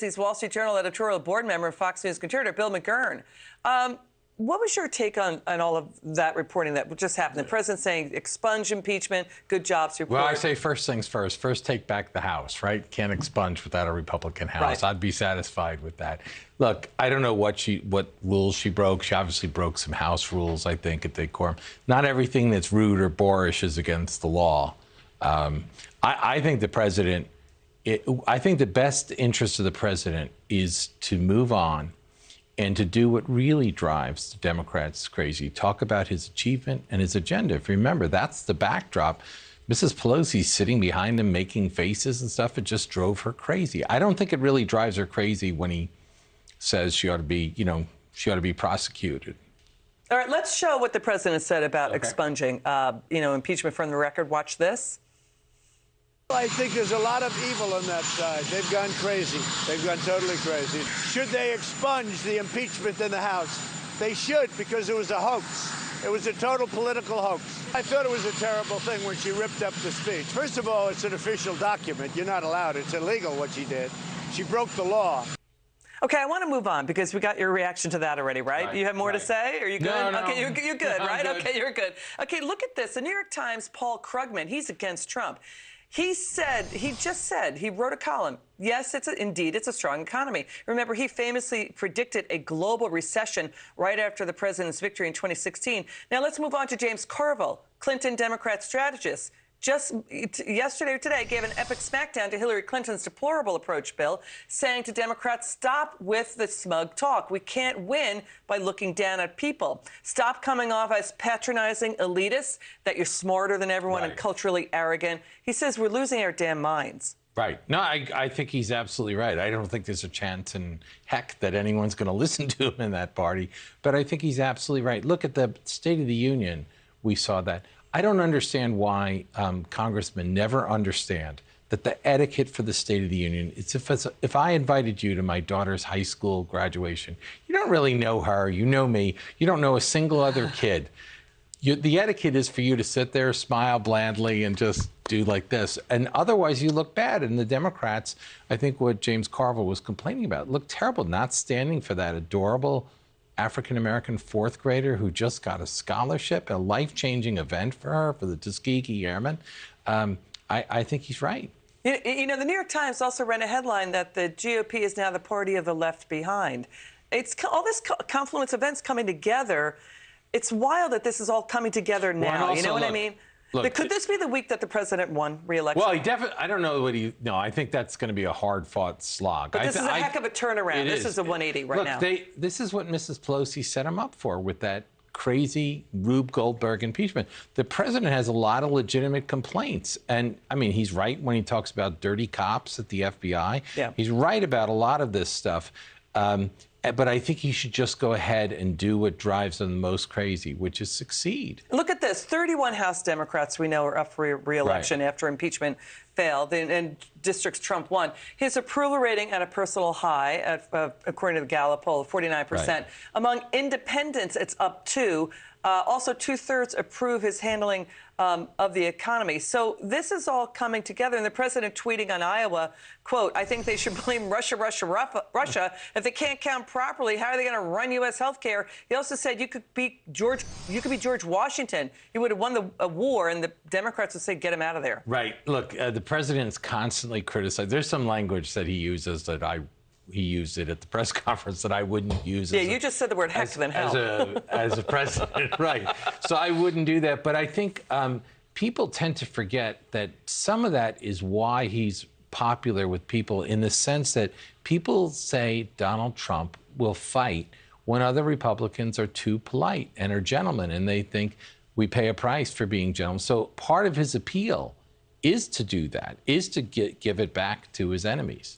He's Wall Street Journal editorial board member and Fox News contributor, Bill McGurn. What was your take on all of that reporting that just happened? The president saying expunge impeachment, good jobs report. Well, I say first things first. First, take back the House, right? Can't expunge without a Republican House. Right. I'd be satisfied with that. Look, I don't know what rules she broke. She obviously broke some House rules, I think, at the quorum. Not everything that's rude or boorish is against the law. I think the president, I think the best interest of the president is to move on and to do what really drives the Democrats crazy. Talk about his achievement and his agenda. If you remember, that's the backdrop. Mrs. Pelosi sitting behind him making faces and stuff, it just drove her crazy. I don't think it really drives her crazy when he says she ought to be, she ought to be prosecuted. All right, let's show what the president said about expunging, impeachment from the record. Watch this. I think there's a lot of evil on that side. They've gone crazy. They've gone totally crazy. Should they expunge the impeachment in the House? They should, because it was a hoax. It was a total political hoax. I thought it was a terrible thing when she ripped up the speech. First of all, it's an official document. You're not allowed. It's illegal what she did. She broke the law. Okay, I want to move on because we got your reaction to that already, right? You have more to say? Are you good? No. Okay, you're good, right? Good. Okay, you're good. Okay, look at this. The New York Times, Paul Krugman, he's against Trump. He wrote a column. Yes, indeed, it's a strong economy. Remember, he famously predicted a global recession right after the president's victory in 2016. Now let's move on to James Carville, Clinton Democrat strategist. Just yesterday or today gave an epic smackdown to Hillary Clinton's deplorable approach, Bill, saying to Democrats, stop with the smug talk. We can't win by looking down at people. Stop coming off as patronizing elitists, that you're smarter than everyone and culturally arrogant. He says we're losing our damn minds. Right. No, I think he's absolutely right. I don't think there's a chance in heck that anyone's going to listen to him in that party. But I think he's absolutely right. Look at the State of the Union. We saw that. I don't understand why congressmen never understand that the etiquette for the State of the Union is if I invited you to my daughter's high school graduation, you don't really know her, you know me, you don't know a single other kid. The etiquette is for you to sit there, smile blandly, and just do like this. And otherwise, you look bad. And the Democrats, I think what James Carville was complaining about, looked terrible, not standing for that adorable African-American fourth grader who just got a scholarship, a life-changing event for her, for the Tuskegee Airmen. I think he's right. You know, the New York Times also ran a headline that the GOP is now the party of the left behind. It's all this confluence of events coming together. It's wild that this is all coming together now. Well, you know what I mean? Look, could this be the week that the president won re-election? Well, he definitely, I don't know what no, I think that's going to be a hard-fought slog. But this is a heck of a turnaround. This is a 180 right now. This is what Mrs. Pelosi set him up for with that crazy Rube Goldberg impeachment. The president has a lot of legitimate complaints. And, I mean, he's right when he talks about dirty cops at the FBI. Yeah. He's right about a lot of this stuff. But I think he should just go ahead and do what drives him the most crazy, which is succeed. Look at this. 31 House Democrats we know are up for re-election after impeachment failed and districts Trump won. His approval rating at a personal high, according to the Gallup poll, 49%. Right. Among independents, it's up 2. Also, 2/3 approve his handling of the economy. So this is all coming together. And the president tweeting on Iowa, quote, I think they should blame Russia. If they can't count properly, how are they going to run U.S. health care? He also said you could be George Washington. You would have won a war, and the Democrats would say, get him out of there. Right. Look, the president's constantly criticized. There's some language that he uses that he used it at the press conference that I wouldn't use. Yeah, you just said the word heck then hell. As a president, right. So I wouldn't do that. But I think people tend to forget that some of that is why he's popular with people, in the sense that people say Donald Trump will fight when other Republicans are too polite and are gentlemen, and they think we pay a price for being gentlemen. So part of his appeal is to do that, is to give it back to his enemies.